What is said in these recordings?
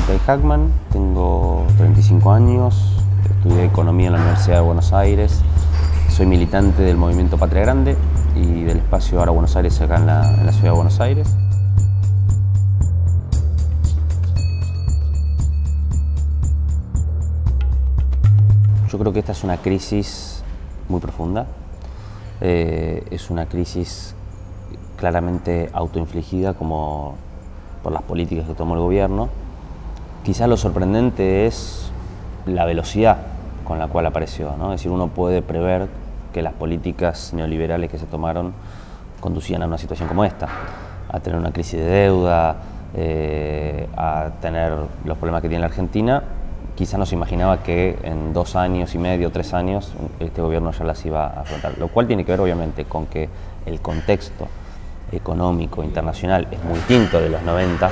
Kai Hackman, tengo 35 años, estudié Economía en la Universidad de Buenos Aires, soy militante del movimiento Patria Grande y del espacio Ahora Buenos Aires acá en la ciudad de Buenos Aires. Yo creo que esta es una crisis muy profunda, es una crisis claramente autoinfligida como por las políticas que tomó el gobierno. Quizás lo sorprendente es la velocidad con la cual apareció, ¿no? Es decir, uno puede prever que las políticas neoliberales que se tomaron conducían a una situación como esta, a tener una crisis de deuda, a tener los problemas que tiene la Argentina. Quizás no se imaginaba que en 2 años y medio, 3 años, este gobierno ya las iba a afrontar. Lo cual tiene que ver obviamente con que el contexto económico internacional es muy distinto de los 90,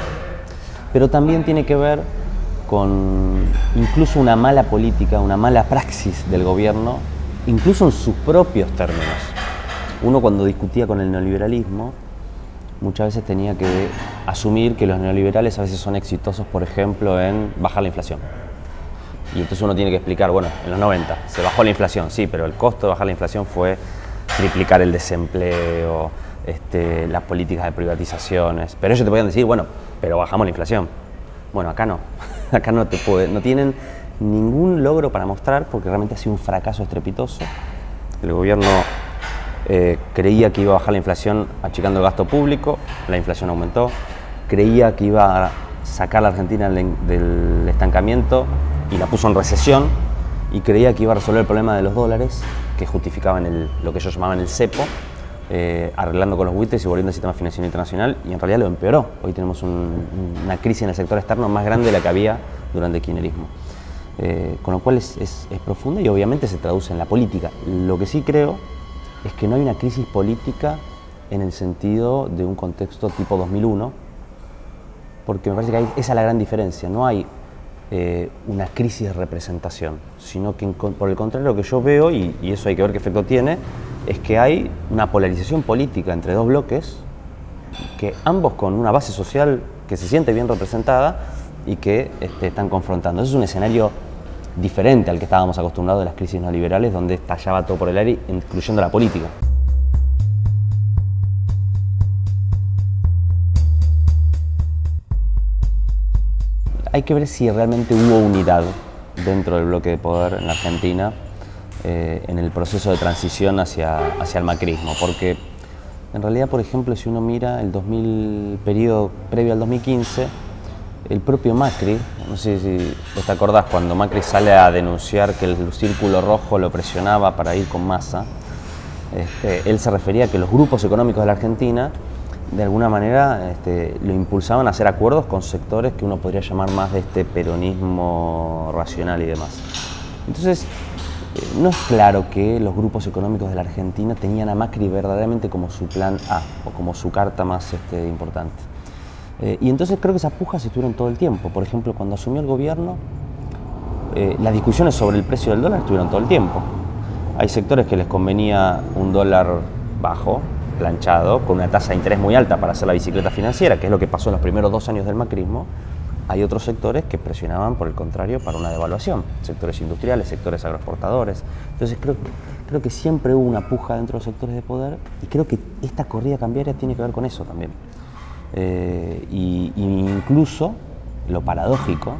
pero también tiene que ver con incluso una mala política, una mala praxis del gobierno, incluso en sus propios términos. Uno cuando discutía con el neoliberalismo, muchas veces tenía que asumir que los neoliberales a veces son exitosos, por ejemplo, en bajar la inflación. Y entonces uno tiene que explicar, bueno, en los 90 se bajó la inflación, sí, pero el costo de bajar la inflación fue triplicar el desempleo, las políticas de privatizaciones. Pero ellos te podían decir, bueno, pero bajamos la inflación. Bueno, acá no. Acá no tienen ningún logro para mostrar porque realmente ha sido un fracaso estrepitoso. El gobierno creía que iba a bajar la inflación achicando el gasto público, la inflación aumentó. Creía que iba a sacar a la Argentina del estancamiento y la puso en recesión, y creía que iba a resolver el problema de los dólares que justificaban lo que ellos llamaban el cepo, arreglando con los buitres y volviendo al sistema financiero internacional, y en realidad lo empeoró. Hoy tenemos una crisis en el sector externo más grande de la que había durante el kirchnerismo, con lo cual es profunda y obviamente se traduce en la política. Lo que sí creo es que no hay una crisis política en el sentido de un contexto tipo 2001, porque me parece que esa es la gran diferencia. No hay una crisis de representación, sino que por el contrario lo que yo veo, y eso hay que ver qué efecto tiene, es que hay una polarización política entre dos bloques, que ambos con una base social que se siente bien representada y que están confrontando. Ese es un escenario diferente al que estábamos acostumbrados de las crisis neoliberales, donde estallaba todo por el aire, incluyendo la política. Hay que ver si realmente hubo unidad dentro del bloque de poder en la Argentina en el proceso de transición hacia el macrismo, porque en realidad, por ejemplo, si uno mira el periodo previo al 2015, el propio Macri, no sé si te acordás, cuando Macri sale a denunciar que el círculo rojo lo presionaba para ir con Massa, él se refería a que los grupos económicos de la Argentina de alguna manera lo impulsaban a hacer acuerdos con sectores que uno podría llamar más de peronismo racional y demás. Entonces, no es claro que los grupos económicos de la Argentina tenían a Macri verdaderamente como su plan A o como su carta más importante. Y entonces creo que esas pujas estuvieron todo el tiempo. Por ejemplo, cuando asumió el gobierno, las discusiones sobre el precio del dólar estuvieron todo el tiempo. Hay sectores que les convenía un dólar bajo, planchado, con una tasa de interés muy alta para hacer la bicicleta financiera, que es lo que pasó en los primeros 2 años del macrismo. Hay otros sectores que presionaban, por el contrario, para una devaluación, sectores industriales, sectores agroexportadores. Entonces creo que siempre hubo una puja dentro de los sectores de poder, y creo que esta corrida cambiaria tiene que ver con eso también. Y incluso lo paradójico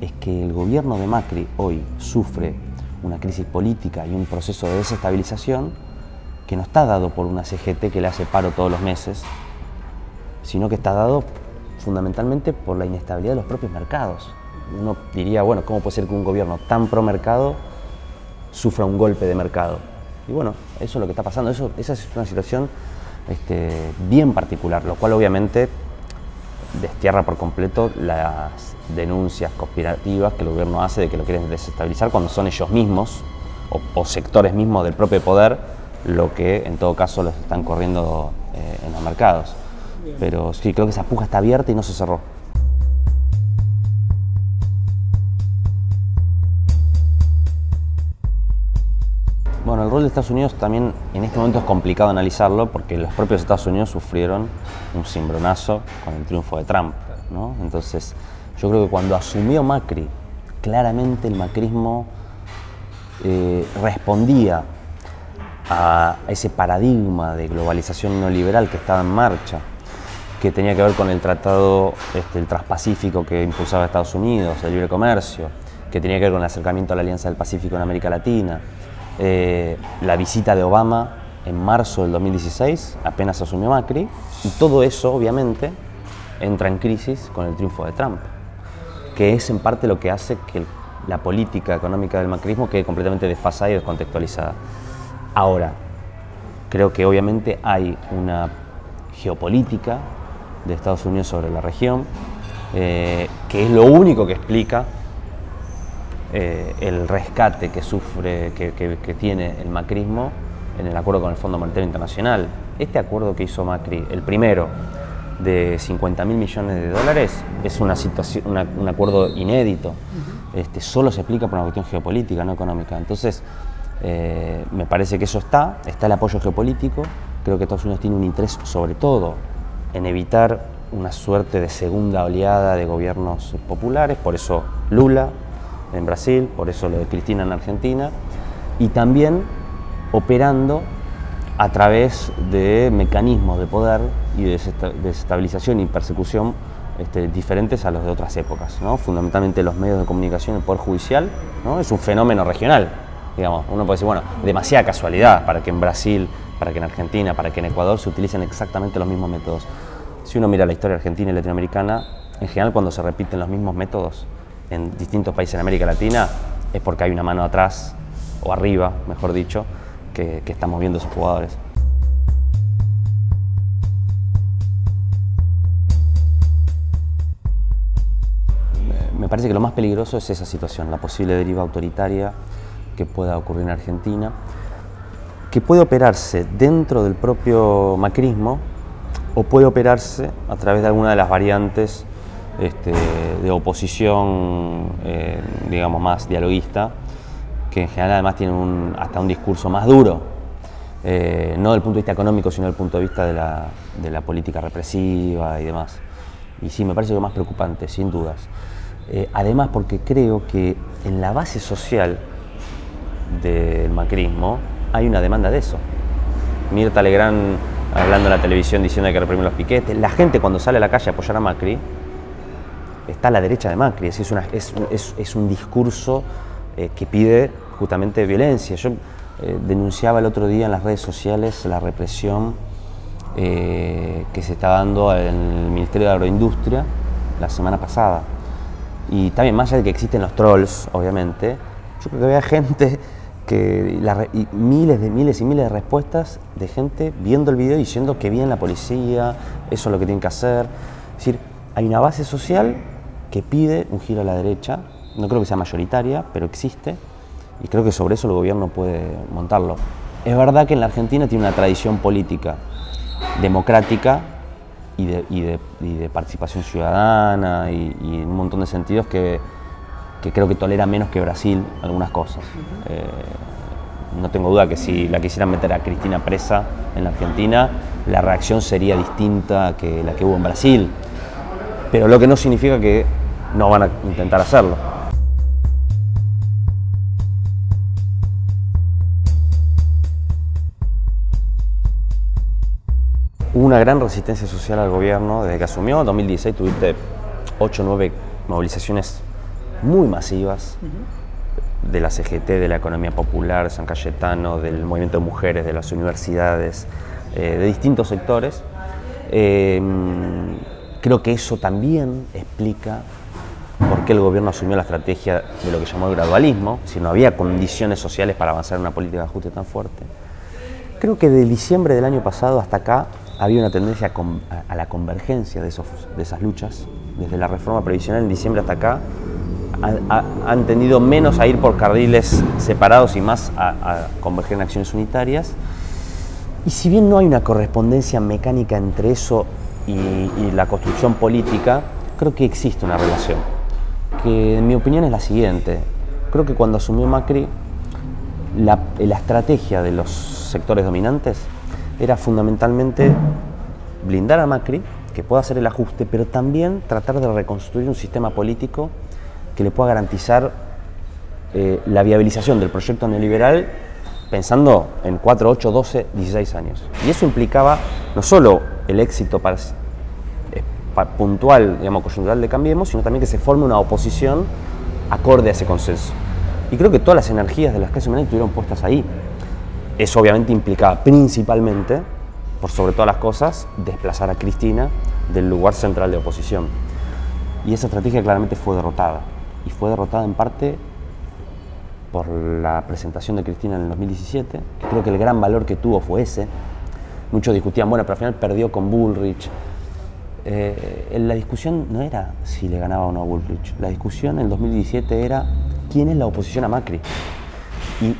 es que el gobierno de Macri hoy sufre una crisis política y un proceso de desestabilización que no está dado por una CGT que le hace paro todos los meses, sino que está dado fundamentalmente por la inestabilidad de los propios mercados. Uno diría, bueno, ¿cómo puede ser que un gobierno tan pro mercado sufra un golpe de mercado? Y bueno, eso es lo que está pasando. Esa es una situación bien particular, lo cual obviamente destierra por completo las denuncias conspirativas que el gobierno hace de que lo quieren desestabilizar, cuando son ellos mismos o sectores mismos del propio poder lo que en todo caso los están corriendo en los mercados. Pero sí, creo que esa puja está abierta y no se cerró. Bueno, el rol de Estados Unidos también en este momento es complicado analizarlo, porque los propios Estados Unidos sufrieron un cimbronazo con el triunfo de Trump, ¿no? Entonces Yo creo que cuando asumió Macri, claramente el macrismo respondía a ese paradigma de globalización neoliberal que estaba en marcha, que tenía que ver con el tratado el transpacífico que impulsaba Estados Unidos, el libre comercio, que tenía que ver con el acercamiento a la Alianza del Pacífico en América Latina, la visita de Obama en marzo del 2016, apenas asumió Macri, y todo eso, obviamente, entra en crisis con el triunfo de Trump, que es en parte lo que hace que la política económica del macrismo quede completamente desfasada y descontextualizada. Ahora, creo que obviamente hay una geopolítica de Estados Unidos sobre la región, que es lo único que explica el rescate que sufre, que tiene el macrismo en el acuerdo con el Fondo Monetario Internacional. Este acuerdo que hizo Macri, el primero, de 50.000 millones de dólares, es un acuerdo inédito. Solo se explica por una cuestión geopolítica, no económica. Entonces, me parece que eso está el apoyo geopolítico. Creo que Estados Unidos tiene un interés, sobre todo, en evitar una suerte de segunda oleada de gobiernos populares, por eso Lula en Brasil, por eso lo de Cristina en Argentina, y también operando a través de mecanismos de poder y de desestabilización y persecución diferentes a los de otras épocas, ¿no? Fundamentalmente los medios de comunicación, el poder judicial, ¿no? Es un fenómeno regional, digamos. Uno puede decir, bueno, demasiada casualidad para que en Brasil, para que en Argentina, para que en Ecuador se utilicen exactamente los mismos métodos. Si uno mira la historia argentina y latinoamericana, en general cuando se repiten los mismos métodos en distintos países en América Latina es porque hay una mano atrás, o arriba, mejor dicho, que está moviendo a esos jugadores. Me parece que lo más peligroso es esa situación, la posible deriva autoritaria que pueda ocurrir en Argentina, que puede operarse dentro del propio macrismo o puede operarse a través de alguna de las variantes de oposición, digamos, más dialoguista, que en general además tienen hasta un discurso más duro, no desde el punto de vista económico, sino desde el punto de vista de la política represiva y demás. Y sí, me parece lo más preocupante, sin dudas. Además, porque creo que en la base social del macrismo hay una demanda de eso. Mirta Legrand hablando en la televisión diciendo que hay que reprimir los piquetes. La gente cuando sale a la calle a apoyar a Macri está a la derecha de Macri, es un discurso que pide justamente violencia. Yo denunciaba el otro día en las redes sociales la represión que se está dando en el Ministerio de Agroindustria la semana pasada. Y también, más allá de que existen los trolls, obviamente, yo creo que había gente y miles y miles de respuestas de gente viendo el video diciendo que bien la policía, eso es lo que tienen que hacer. Es decir, hay una base social que pide un giro a la derecha. No creo que sea mayoritaria, pero existe, y creo que sobre eso el gobierno puede montarlo. Es verdad que en la Argentina tiene una tradición política democrática y de participación ciudadana y en un montón de sentidos que creo que tolera menos que Brasil algunas cosas. No tengo duda que si la quisieran meter a Cristina presa en la Argentina, la reacción sería distinta que la que hubo en Brasil, pero lo que no significa que no van a intentar hacerlo. Hubo una gran resistencia social al gobierno desde que asumió. En 2016 tuviste 8 o 9 movilizaciones muy masivas de la CGT, de la economía popular, de San Cayetano, del movimiento de mujeres, de las universidades, de distintos sectores. Creo que eso también explica por qué el gobierno asumió la estrategia de lo que llamó el gradualismo, si no había condiciones sociales para avanzar en una política de ajuste tan fuerte. Creo que de diciembre del año pasado hasta acá había una tendencia a la convergencia de esas luchas. Desde la reforma previsional en diciembre hasta acá han tendido menos a ir por carriles separados y más a converger en acciones unitarias. Y si bien no hay una correspondencia mecánica entre eso y la construcción política, creo que existe una relación, que en mi opinión es la siguiente. Creo que cuando asumió Macri, la estrategia de los sectores dominantes era fundamentalmente blindar a Macri que pueda hacer el ajuste, pero también tratar de reconstruir un sistema político que le pueda garantizar la viabilización del proyecto neoliberal pensando en 4, 8, 12, 16 años. Y eso implicaba no solo el éxito puntual, digamos, coyuntural de Cambiemos, sino también que se forme una oposición acorde a ese consenso. Y creo que todas las energías de las clases dominantes estuvieron puestas ahí. Eso obviamente implicaba principalmente, por sobre todas las cosas, desplazar a Cristina del lugar central de oposición. Y esa estrategia claramente fue derrotada. Y fue derrotada en parte por la presentación de Cristina en el 2017, que creo que el gran valor que tuvo fue ese. Muchos discutían, bueno, pero al final perdió con Bullrich. La discusión no era si le ganaba o no a Bullrich. La discusión en el 2017 era quién es la oposición a Macri. Y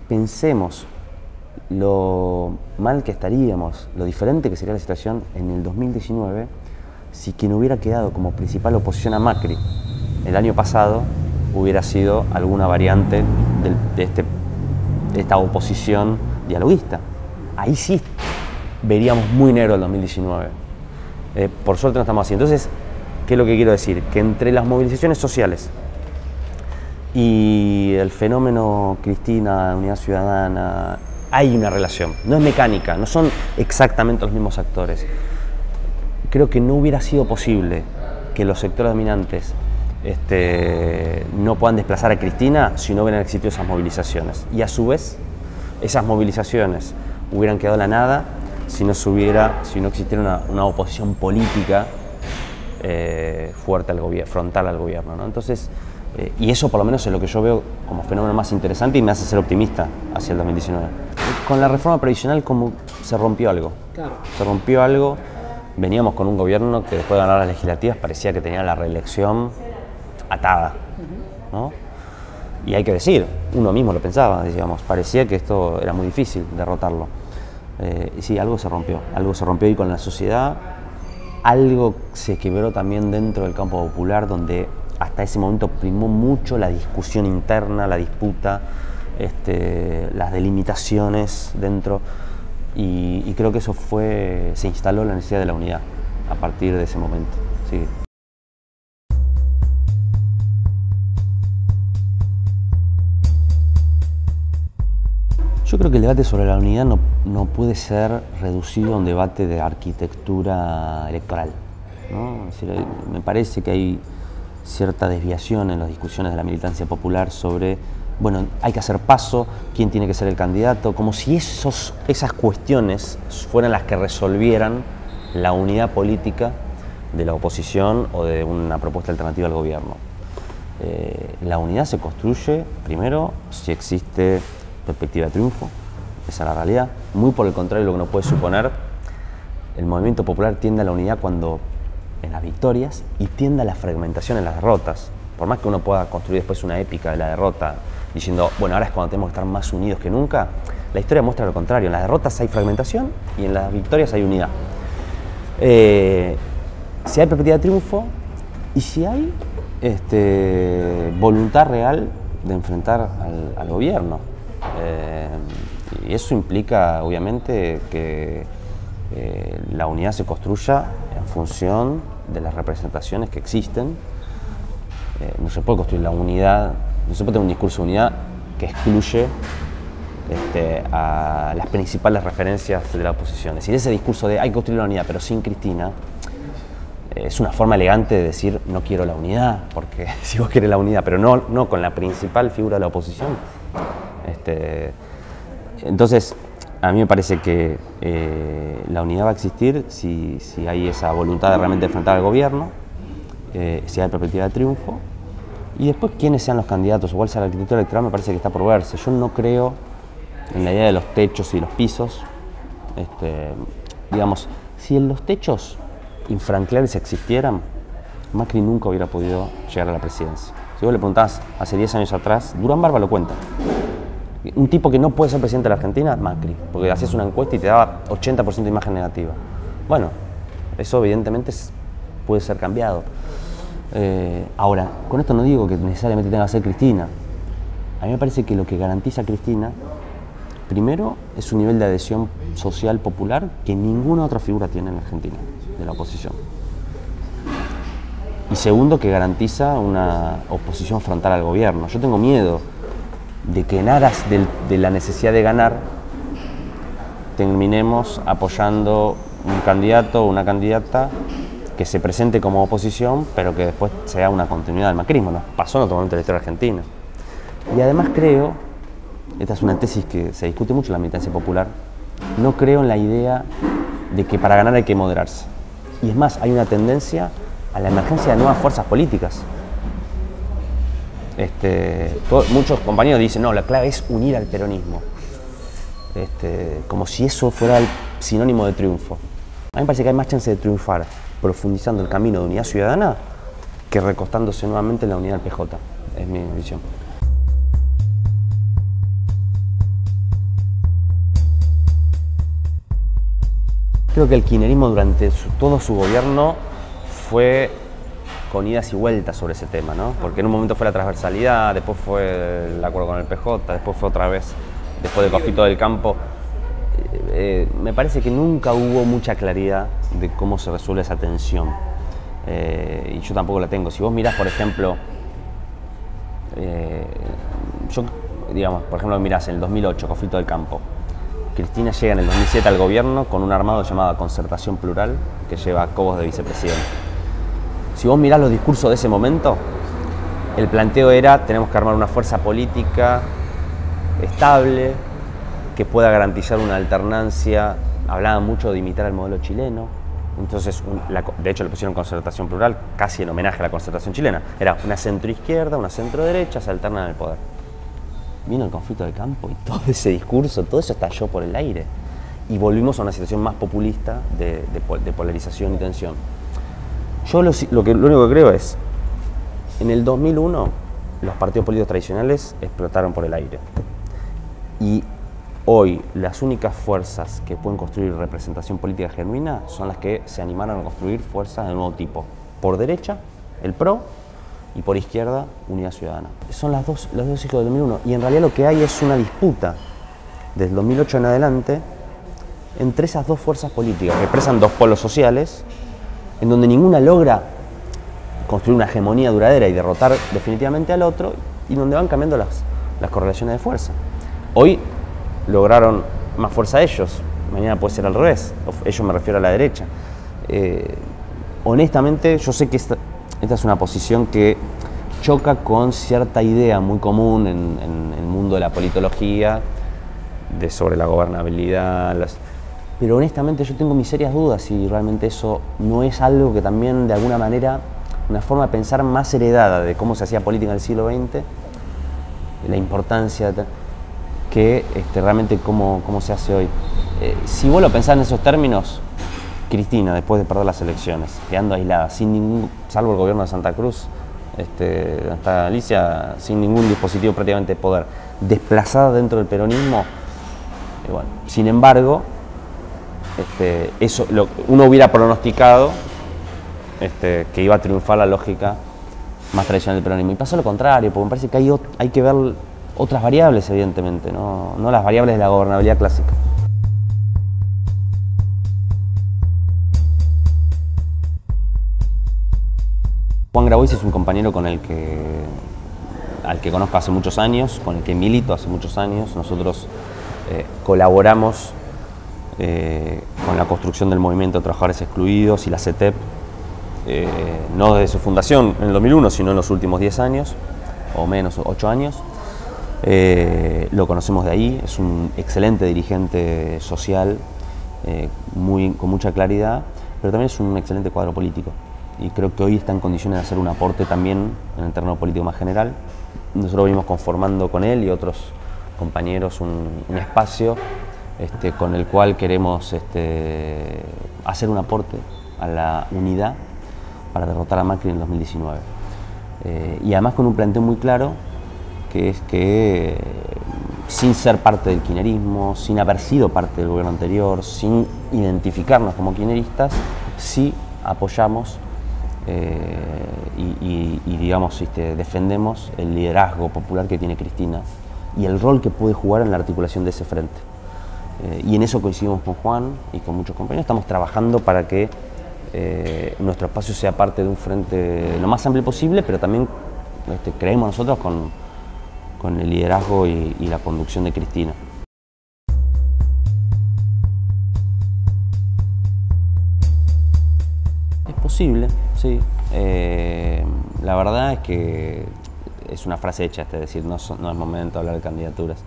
pensemos lo mal que estaríamos, lo diferente que sería la situación en el 2019 si quien hubiera quedado como principal oposición a Macri el año pasado hubiera sido alguna variante de esta oposición dialoguista. Ahí sí veríamos muy negro el 2019. Por suerte no estamos así. Entonces, ¿qué es lo que quiero decir? Que entre las movilizaciones sociales y el fenómeno Cristina, Unidad Ciudadana, hay una relación. No es mecánica, no son exactamente los mismos actores. Creo que no hubiera sido posible que los sectores dominantes no puedan desplazar a Cristina si no hubieran existido esas movilizaciones. Y a su vez, esas movilizaciones hubieran quedado en la nada si no existiera una oposición política fuerte al gobierno, frontal al gobierno, ¿no? Entonces, y eso por lo menos es lo que yo veo como fenómeno más interesante y me hace ser optimista hacia el 2019. Con la reforma previsional como se rompió algo. Claro. Se rompió algo. Veníamos con un gobierno que después de ganar las legislativas parecía que tenía la reelección atada, ¿no? Y hay que decir, uno mismo lo pensaba, digamos, parecía que esto era muy difícil derrotarlo. Y sí, algo se rompió y con la sociedad, algo se quebró también dentro del campo popular, donde hasta ese momento primó mucho la discusión interna, la disputa, las delimitaciones dentro, y creo que eso se instaló la necesidad de la unidad a partir de ese momento. Sí. Yo creo que el debate sobre la unidad no puede ser reducido a un debate de arquitectura electoral, ¿no? Es decir, me parece que hay cierta desviación en las discusiones de la militancia popular sobre, bueno, hay que hacer paso, quién tiene que ser el candidato, como si esas cuestiones fueran las que resolvieran la unidad política de la oposición o de una propuesta alternativa al gobierno. La unidad se construye, primero, si existe perspectiva de triunfo, esa es la realidad. Muy por el contrario de lo que uno puede suponer, el movimiento popular tiende a la unidad en las victorias y tiende a la fragmentación en las derrotas. Por más que uno pueda construir después una épica de la derrota, diciendo, bueno, ahora es cuando tenemos que estar más unidos que nunca, la historia muestra lo contrario. En las derrotas hay fragmentación y en las victorias hay unidad. Si hay perspectiva de triunfo y si hay voluntad real de enfrentar al gobierno. Y eso implica, obviamente, que la unidad se construya en función de las representaciones que existen. No se puede construir la unidad, no se puede tener un discurso de unidad que excluye a las principales referencias de la oposición. Es decir, ese discurso de hay que construir la unidad, pero sin Cristina, es una forma elegante de decir no quiero la unidad, porque si vos querés la unidad, pero no con la principal figura de la oposición. Entonces, a mí me parece que la unidad va a existir si hay esa voluntad de realmente enfrentar al gobierno, si hay perspectiva de triunfo, y después quiénes sean los candidatos o cuál sea la arquitectura electoral me parece que está por verse. Yo no creo en la idea de los techos y los pisos. Digamos, si en los techos infranqueables existieran, Macri nunca hubiera podido llegar a la presidencia. Si vos le preguntás hace 10 años atrás, Durán Barba lo cuenta. Un tipo que no puede ser presidente de la Argentina, Macri, porque hacías una encuesta y te daba 80% de imagen negativa. Bueno, eso evidentemente puede ser cambiado. Ahora, con esto no digo que necesariamente tenga que ser Cristina. A mí me parece que lo que garantiza a Cristina, primero, es un nivel de adhesión social popular que ninguna otra figura tiene en la Argentina. de la oposición. Y segundo, que garantiza una oposición frontal al gobierno. Yo tengo miedo de que en aras de la necesidad de ganar terminemos apoyando un candidato o una candidata que se presente como oposición, pero que después sea una continuidad del macrismo. Nos pasó en otro momento de la historia argentina. Y además creo, esta es una tesis que se discute mucho en la militancia popular, no creo en la idea de que para ganar hay que moderarse. Y es más, hay una tendencia a la emergencia de nuevas fuerzas políticas. Muchos compañeros dicen, no, la clave es unir al peronismo. Como si eso fuera el sinónimo de triunfo. A mí me parece que hay más chance de triunfar profundizando el camino de unidad ciudadana que recostándose nuevamente en la unidad del PJ. Es mi visión. Creo que el kirchnerismo durante todo su gobierno fue con idas y vueltas sobre ese tema, ¿no? Porque en un momento fue la transversalidad, después fue el acuerdo con el PJ, después fue otra vez, después del conflicto del campo. Me parece que nunca hubo mucha claridad de cómo se resuelve esa tensión. Y yo tampoco la tengo. Si vos mirás, por ejemplo, por ejemplo, mirás en el 2008, conflicto del campo. Cristina llega en el 2007 al gobierno con un armado llamado Concertación Plural, que lleva Cobos de vicepresidente. Si vos mirás los discursos de ese momento, el planteo era: tenemos que armar una fuerza política estable, que pueda garantizar una alternancia. Hablaban mucho de imitar el modelo chileno. Entonces, de hecho le pusieron Concertación Plural, casi en homenaje a la Concertación chilena. Era una centroizquierda, una centroderecha, se alternan en el poder. Vino el conflicto del campo y todo ese discurso, todo eso estalló por el aire. Y volvimos a una situación más populista de polarización y tensión. Yo lo único que creo es, en el 2001 los partidos políticos tradicionales explotaron por el aire. Y hoy las únicas fuerzas que pueden construir representación política genuina son las que se animaron a construir fuerzas de nuevo tipo. Por derecha, el PRO, y por izquierda, Unidad Ciudadana. Son los dos hijos del 2001. Y en realidad lo que hay es una disputa desde el 2008 en adelante entre esas dos fuerzas políticas que expresan dos polos sociales, en donde ninguna logra construir una hegemonía duradera y derrotar definitivamente al otro, y donde van cambiando las correlaciones de fuerza. Hoy lograron más fuerza ellos, mañana puede ser al revés. Ellos, me refiero a la derecha. Honestamente, yo sé que esta es una posición que choca con cierta idea muy común en el mundo de la politología sobre la gobernabilidad. Pero honestamente yo tengo mis serias dudas si realmente eso no es algo que también, de alguna manera, una forma de pensar más heredada de cómo se hacía política en el siglo XX, la importancia que realmente cómo se hace hoy. Si vos lo pensás en esos términos, Cristina, después de perder las elecciones, quedando aislada, salvo el gobierno de Santa Cruz, hasta Alicia, sin ningún dispositivo prácticamente de poder, desplazada dentro del peronismo, bueno, sin embargo, uno hubiera pronosticado que iba a triunfar la lógica más tradicional del peronismo. Y pasó lo contrario, porque me parece que hay que ver otras variables, evidentemente, no las variables de la gobernabilidad clásica. Juan Grabois es un compañero al que conozco hace muchos años, con el que milito hace muchos años. Nosotros colaboramos con la construcción del Movimiento de Trabajadores Excluidos y la CETEP, no desde su fundación en el 2001, sino en los últimos 10 años, o menos, 8 años. Lo conocemos de ahí, es un excelente dirigente social, con mucha claridad, pero también es un excelente cuadro político. Y creo que hoy está en condiciones de hacer un aporte también en el terreno político más general. Nosotros venimos conformando con él y otros compañeros un espacio con el cual queremos hacer un aporte a la unidad para derrotar a Macri en el 2019. Y además con un planteo muy claro, que es que sin ser parte del kirchnerismo, sin haber sido parte del gobierno anterior, sin identificarnos como kirchneristas, sí apoyamos y digamos, defendemos el liderazgo popular que tiene Cristina y el rol que puede jugar en la articulación de ese frente. Y en eso coincidimos con Juan y con muchos compañeros. Estamos trabajando para que nuestro espacio sea parte de un frente lo más amplio posible, pero también creemos nosotros con el liderazgo y la conducción de Cristina. Es posible, sí. La verdad es que es una frase hecha, es decir, no es momento de hablar de candidaturas.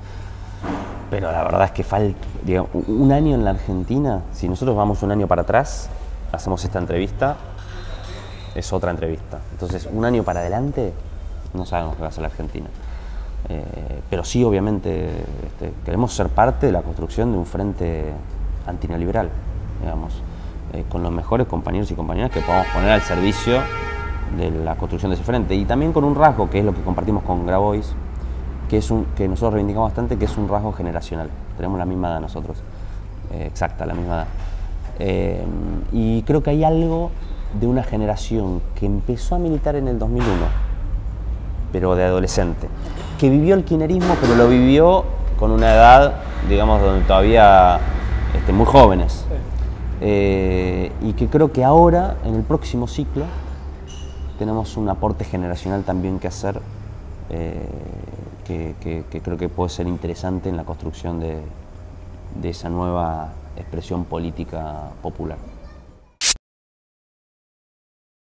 Pero la verdad es que falta, digamos, un año en la Argentina, si nosotros vamos un año para atrás, hacemos esta entrevista, es otra entrevista. Entonces, un año para adelante, no sabemos qué va a ser la Argentina. Pero sí, obviamente, queremos ser parte de la construcción de un frente antineoliberal, digamos, con los mejores compañeros y compañeras que podamos poner al servicio de la construcción de ese frente. Y también con un rasgo, que es lo que compartimos con Grabois, que nosotros reivindicamos bastante, que es un rasgo generacional. Tenemos la misma edad nosotros, exacta, la misma edad. Y creo que hay algo de una generación que empezó a militar en el 2001, pero de adolescente, que vivió el kirchnerismo, pero lo vivió con una edad, digamos, donde todavía muy jóvenes. Y que creo que ahora, en el próximo ciclo, tenemos un aporte generacional también que hacer, que creo que puede ser interesante en la construcción de esa nueva expresión política popular.